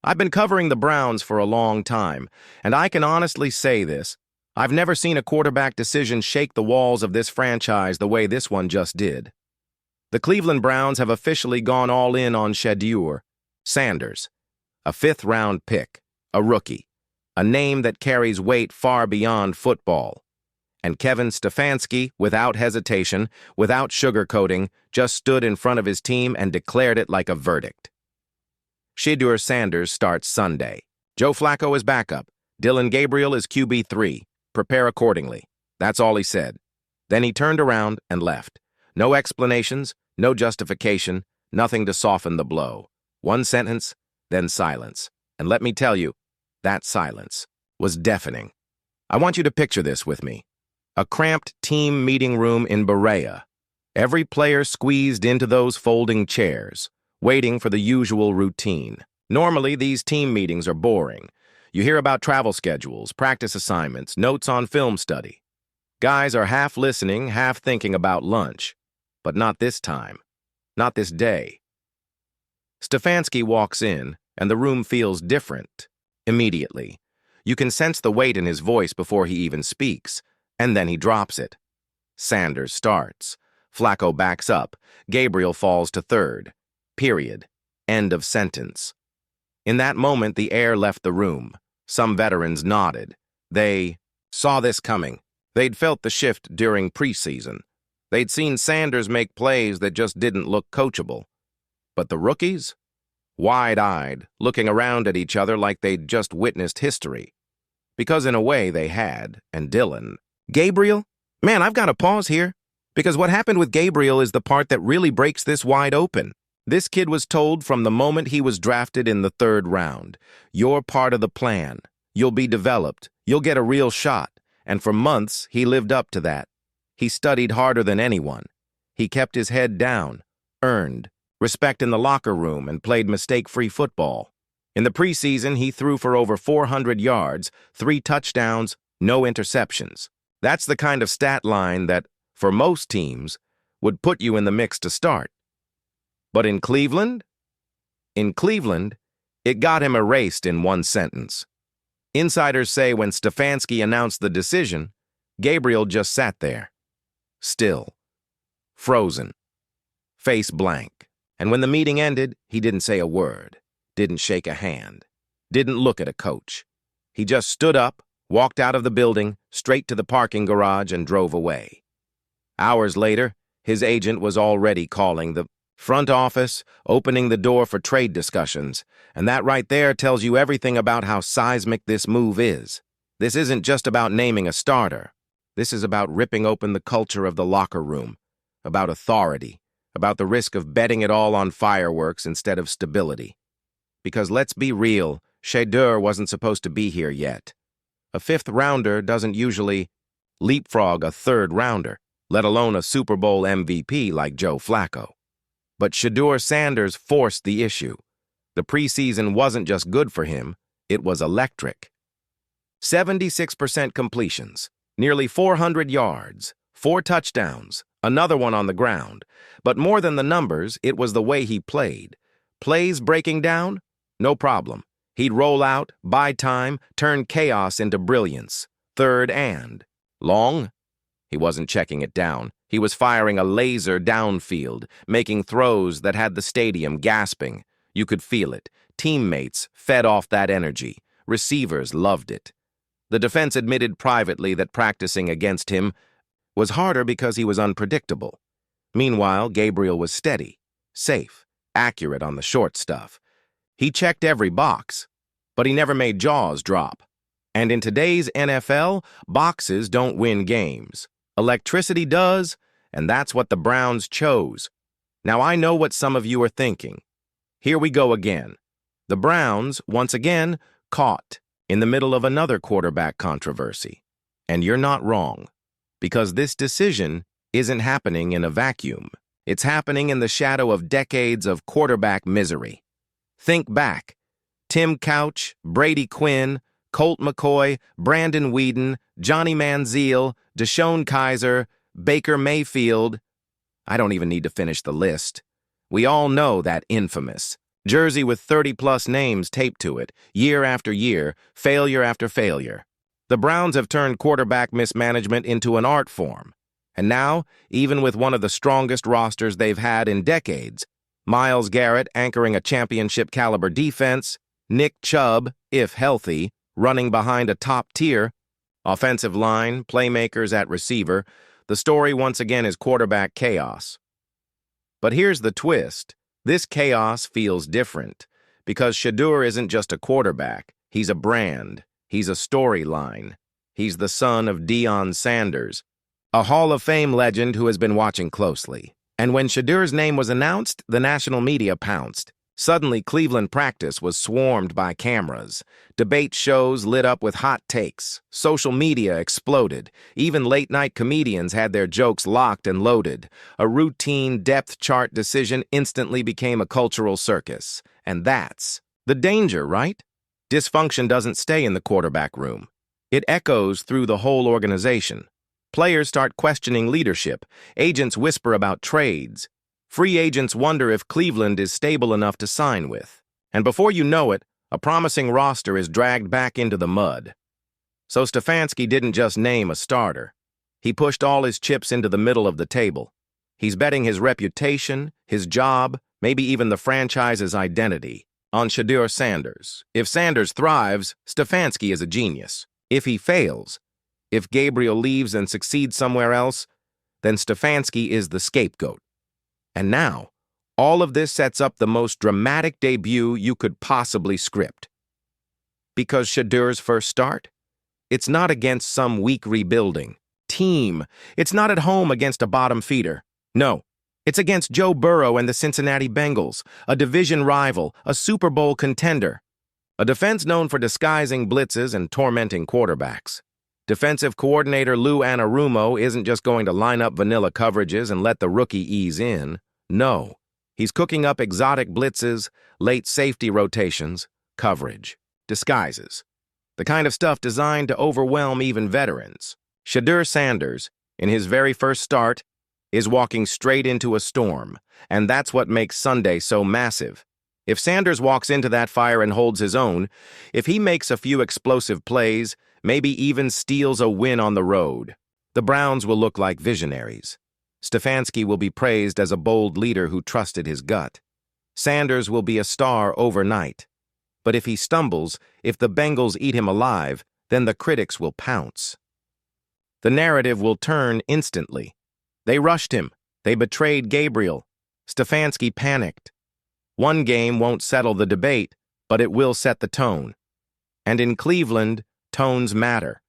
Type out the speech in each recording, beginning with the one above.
I've been covering the Browns for a long time, and I can honestly say this. I've never seen a quarterback decision shake the walls of this franchise the way this one just did. The Cleveland Browns have officially gone all in on Shedeur Sanders, a fifth-round pick, a rookie, a name that carries weight far beyond football. And Kevin Stefanski, without hesitation, without sugarcoating, just stood in front of his team and declared it like a verdict. Shedeur Sanders starts Sunday. Joe Flacco is backup. Dillon Gabriel is QB3. Prepare accordingly. That's all he said. Then he turned around and left. No explanations, no justification, nothing to soften the blow. One sentence, then silence. And let me tell you, that silence was deafening. I want you to picture this with me. A cramped team meeting room in Berea. Every player squeezed into those folding chairs, waiting for the usual routine. Normally, these team meetings are boring. You hear about travel schedules, practice assignments, notes on film study. Guys are half listening, half thinking about lunch. But not this time. Not this day. Stefanski walks in, and the room feels different. Immediately. You can sense the weight in his voice before he even speaks, and then he drops it. Sanders starts. Flacco backs up. Gabriel falls to third. Period. End of sentence. In that moment, the air left the room. Some veterans nodded. They saw this coming. They'd felt the shift during preseason. They'd seen Sanders make plays that just didn't look coachable. But the rookies? Wide-eyed, looking around at each other like they'd just witnessed history. Because in a way they had, and Dillon. Gabriel? Man, I've got to pause here. Because what happened with Gabriel is the part that really breaks this wide open. This kid was told from the moment he was drafted in the third round, "You're part of the plan. You'll be developed. You'll get a real shot." And for months, he lived up to that. He studied harder than anyone. He kept his head down, earned respect in the locker room, and played mistake-free football. In the preseason, he threw for over 400 yards, 3 touchdowns, no interceptions. That's the kind of stat line that, for most teams, would put you in the mix to start. But in Cleveland? In Cleveland, it got him erased in one sentence. Insiders say when Stefanski announced the decision, Gabriel just sat there. Still. Frozen. Face blank. And when the meeting ended, he didn't say a word, didn't shake a hand, didn't look at a coach. He just stood up, walked out of the building, straight to the parking garage, and drove away. Hours later, his agent was already calling the front office, opening the door for trade discussions, and that right there tells you everything about how seismic this move is. This isn't just about naming a starter. This is about ripping open the culture of the locker room, about authority, about the risk of betting it all on fireworks instead of stability. Because let's be real, Shedeur wasn't supposed to be here yet. A fifth-rounder doesn't usually leapfrog a third-rounder, let alone a Super Bowl MVP like Joe Flacco. But Shedeur Sanders forced the issue. The preseason wasn't just good for him, it was electric. 76% completions, nearly 400 yards, 4 touchdowns, another one on the ground. But more than the numbers, it was the way he played. Plays breaking down? No problem. He'd roll out, buy time, turn chaos into brilliance. Third and long? He wasn't checking it down. He was firing a laser downfield, making throws that had the stadium gasping. You could feel it. Teammates fed off that energy. Receivers loved it. The defense admitted privately that practicing against him was harder because he was unpredictable. Meanwhile, Gabriel was steady, safe, accurate on the short stuff. He checked every box, but he never made jaws drop. And in today's NFL, boxes don't win games. Electricity does, and that's what the Browns chose. Now, I know what some of you are thinking. Here we go again. The Browns, once again, caught in the middle of another quarterback controversy. And you're not wrong, because this decision isn't happening in a vacuum. It's happening in the shadow of decades of quarterback misery. Think back. Tim Couch, Brady Quinn, Colt McCoy, Brandon Weeden, Johnny Manziel, Deshaun Kaiser, Baker Mayfield. I don't even need to finish the list. We all know that infamous Jersey with 30-plus names taped to it, year after year, failure after failure. The Browns have turned quarterback mismanagement into an art form. And now, even with one of the strongest rosters they've had in decades, Myles Garrett anchoring a championship-caliber defense, Nick Chubb, if healthy, running behind a top-tier offensive line, playmakers at receiver, the story once again is quarterback chaos. But here's the twist. This chaos feels different, because Shedeur isn't just a quarterback, he's a brand, he's a storyline. He's the son of Deion Sanders, a Hall of Fame legend who has been watching closely. And when Shedeur's name was announced, the national media pounced. Suddenly, Cleveland practice was swarmed by cameras. Debate shows lit up with hot takes. Social media exploded. Even late-night comedians had their jokes locked and loaded. A routine depth chart decision instantly became a cultural circus. And that's the danger, right? Dysfunction doesn't stay in the quarterback room. It echoes through the whole organization. Players start questioning leadership. Agents whisper about trades. Free agents wonder if Cleveland is stable enough to sign with. And before you know it, a promising roster is dragged back into the mud. So Stefanski didn't just name a starter. He pushed all his chips into the middle of the table. He's betting his reputation, his job, maybe even the franchise's identity on Shedeur Sanders. If Sanders thrives, Stefanski is a genius. If he fails, if Gabriel leaves and succeeds somewhere else, then Stefanski is the scapegoat. And now, all of this sets up the most dramatic debut you could possibly script. Because Shedeur's first start? It's not against some weak rebuilding team. It's not at home against a bottom feeder. No, it's against Joe Burrow and the Cincinnati Bengals, a division rival, a Super Bowl contender. A defense known for disguising blitzes and tormenting quarterbacks. Defensive coordinator Lou Anarumo isn't just going to line up vanilla coverages and let the rookie ease in. No, he's cooking up exotic blitzes, late safety rotations, coverage, disguises. The kind of stuff designed to overwhelm even veterans. Shedeur Sanders, in his very first start, is walking straight into a storm, and that's what makes Sunday so massive. If Sanders walks into that fire and holds his own, if he makes a few explosive plays, maybe even steals a win on the road, the Browns will look like visionaries. Stefanski will be praised as a bold leader who trusted his gut. Sanders will be a star overnight. But if he stumbles, if the Bengals eat him alive, then the critics will pounce. The narrative will turn instantly. They rushed him. They betrayed Gabriel. Stefanski panicked. One game won't settle the debate, but it will set the tone. And in Cleveland, tones matter.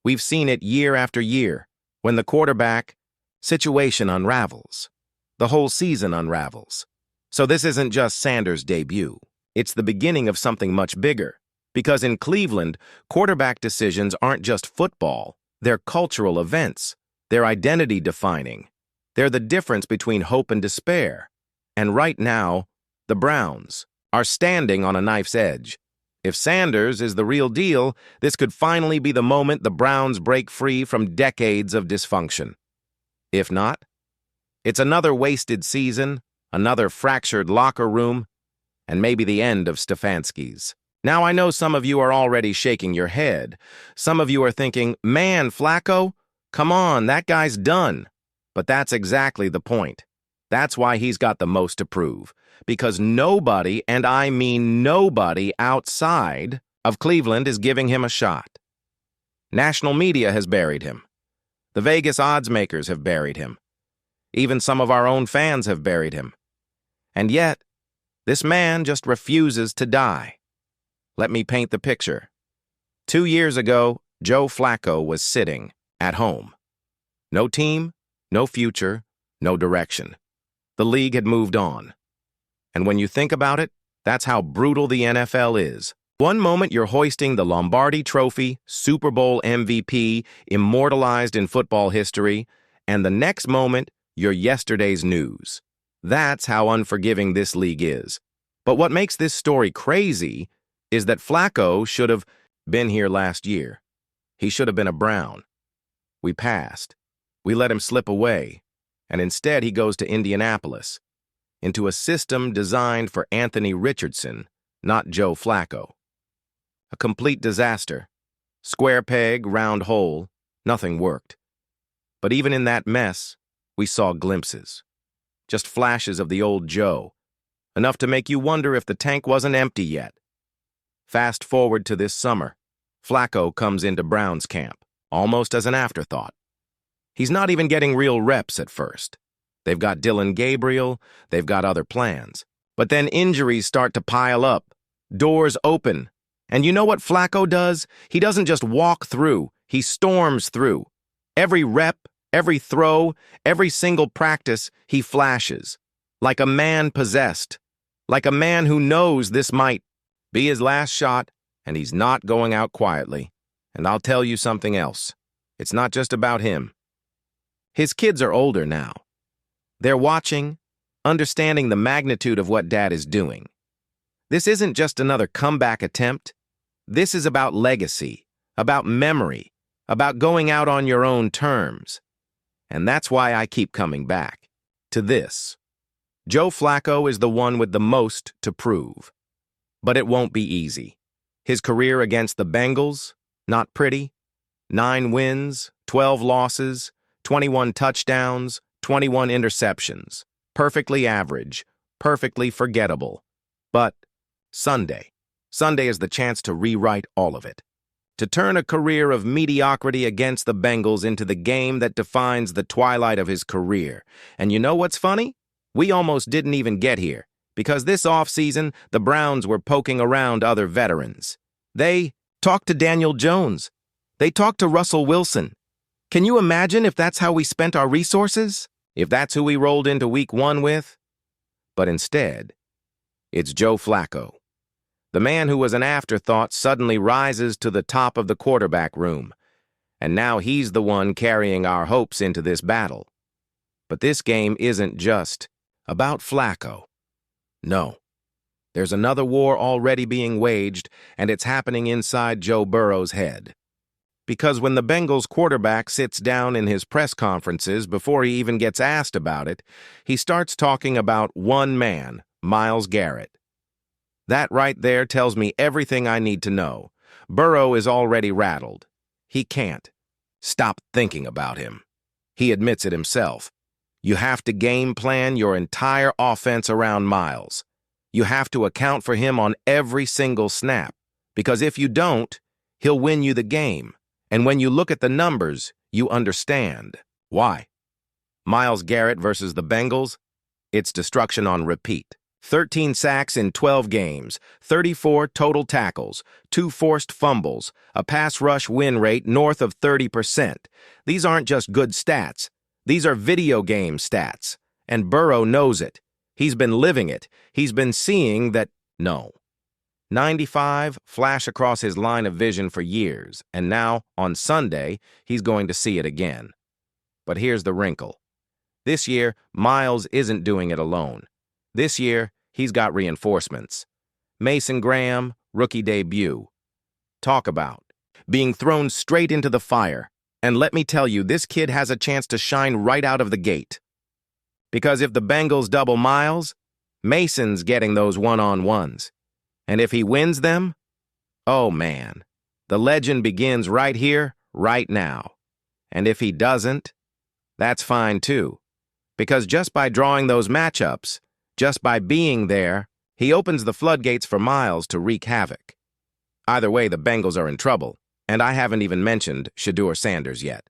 We've seen it year after year. When the quarterback situation unravels, the whole season unravels. So this isn't just Sanders' debut. It's the beginning of something much bigger. Because in Cleveland, quarterback decisions aren't just football. They're cultural events. They're identity-defining. They're the difference between hope and despair. And right now, the Browns are standing on a knife's edge. If Sanders is the real deal, this could finally be the moment the Browns break free from decades of dysfunction. If not, it's another wasted season, another fractured locker room, and maybe the end of Stefanski's. Now, I know some of you are already shaking your head. Some of you are thinking, man, Flacco, come on, that guy's done. But that's exactly the point. That's why he's got the most to prove. Because nobody, and I mean nobody outside of Cleveland is giving him a shot. National media has buried him. The Vegas odds makers have buried him. Even some of our own fans have buried him. And yet, this man just refuses to die. Let me paint the picture. 2 years ago, Joe Flacco was sitting at home. No team, no future, no direction. The league had moved on. And when you think about it, that's how brutal the NFL is. One moment you're hoisting the Lombardi Trophy, Super Bowl MVP, immortalized in football history, and the next moment, you're yesterday's news. That's how unforgiving this league is. But what makes this story crazy is that Flacco should have been here last year. He should have been a Brown. We passed. We let him slip away. And instead he goes to Indianapolis. into a system designed for Anthony Richardson, not Joe Flacco. A complete disaster. Square peg, round hole, nothing worked. But even in that mess, we saw glimpses. Just flashes of the old Joe, enough to make you wonder if the tank wasn't empty yet. Fast forward to this summer. Flacco comes into Browns camp, almost as an afterthought. He's not even getting real reps at first. They've got Dylan Gabriel, they've got other plans. But then injuries start to pile up, doors open. And you know what Flacco does? He doesn't just walk through, he storms through. Every rep, every throw, every single practice, he flashes. Like a man possessed. Like a man who knows this might be his last shot, and he's not going out quietly. And I'll tell you something else. It's not just about him. His kids are older now. They're watching, understanding the magnitude of what Dad is doing. This isn't just another comeback attempt. This is about legacy, about memory, about going out on your own terms. And that's why I keep coming back to this. Joe Flacco is the one with the most to prove. But it won't be easy. His career against the Bengals, not pretty. 9 wins, 12 losses, 21 touchdowns, 21 interceptions. Perfectly average, perfectly forgettable. But Sunday is the chance to rewrite all of it. To turn a career of mediocrity against the Bengals into the game that defines the twilight of his career. And you know what's funny? We almost didn't even get here, because this offseason, the Browns were poking around other veterans. They talked to Daniel Jones. They talked to Russell Wilson. Can you imagine if that's how we spent our resources? If that's who we rolled into week 1 with? But instead, it's Joe Flacco. The man who was an afterthought suddenly rises to the top of the quarterback room, and now he's the one carrying our hopes into this battle. But this game isn't just about Flacco. No. There's another war already being waged, and it's happening inside Joe Burrow's head. Because when the Bengals quarterback sits down in his press conferences before he even gets asked about it, he starts talking about one man, Myles Garrett. That right there tells me everything I need to know. Burrow is already rattled. He can't stop thinking about him. He admits it himself. You have to game plan your entire offense around Myles. You have to account for him on every single snap, because if you don't, he'll win you the game. And when you look at the numbers, you understand why. Myles Garrett versus the Bengals, it's destruction on repeat. 13 sacks in 12 games, 34 total tackles, 2 forced fumbles, a pass rush win rate north of 30%. These aren't just good stats. These are video game stats. And Burrow knows it. He's been living it. He's been seeing that, no. 95 flash across his line of vision for years, and now, on Sunday, he's going to see it again. But here's the wrinkle. This year, Myles isn't doing it alone. This year, he's got reinforcements. Mason Graham, rookie debut. Talk about being thrown straight into the fire. And let me tell you, this kid has a chance to shine right out of the gate. Because if the Bengals double Myles, Mason's getting those one-on-ones. And if he wins them, oh man, the legend begins right here, right now. And if he doesn't, that's fine too. Because just by drawing those matchups, just by being there, he opens the floodgates for Myles to wreak havoc. Either way, the Bengals are in trouble, and I haven't even mentioned Shedeur Sanders yet.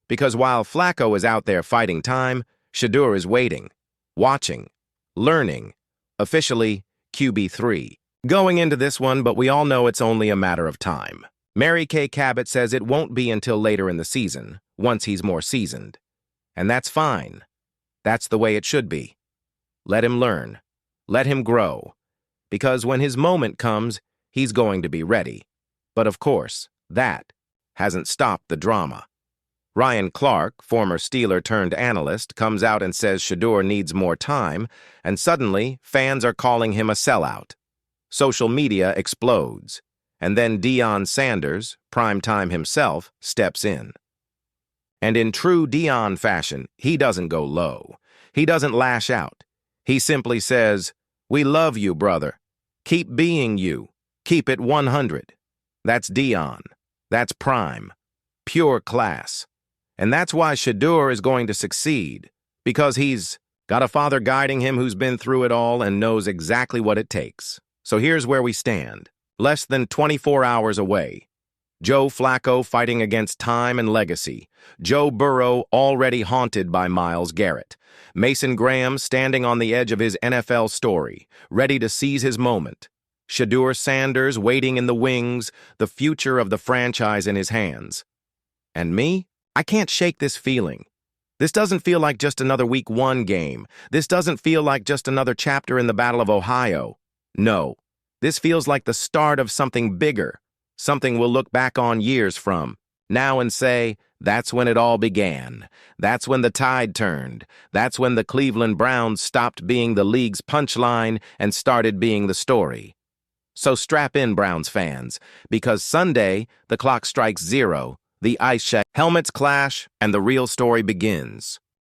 Because while Flacco is out there fighting time, Shedeur is waiting, watching, learning, officially QB3. Going into this one, but we all know it's only a matter of time. Mary Kay Cabot says it won't be until later in the season, once he's more seasoned. And that's fine. That's the way it should be. Let him learn. Let him grow. Because when his moment comes, he's going to be ready. But of course, that hasn't stopped the drama. Ryan Clark, former Steeler turned analyst, comes out and says Shedeur needs more time, and suddenly fans are calling him a sellout. Social media explodes, and then Deion Sanders, primetime himself, steps in. And in true Deion fashion, he doesn't go low. He doesn't lash out. He simply says, "We love you, brother. Keep being you. Keep it 100. That's Dion. That's prime. Pure class. And that's why Shedeur is going to succeed, because he's got a father guiding him who's been through it all and knows exactly what it takes. So here's where we stand. Less than 24 hours away. Joe Flacco fighting against time and legacy. Joe Burrow already haunted by Myles Garrett. Mason Graham standing on the edge of his NFL story, ready to seize his moment. Shedeur Sanders waiting in the wings, the future of the franchise in his hands. And me? I can't shake this feeling. This doesn't feel like just another Week 1 game. This doesn't feel like just another chapter in the Battle of Ohio. No, this feels like the start of something bigger, something we'll look back on years from now and say, that's when it all began. That's when the tide turned. That's when the Cleveland Browns stopped being the league's punchline and started being the story. So strap in, Browns fans, because Sunday, the clock strikes 0, the ice check, helmets clash, and the real story begins.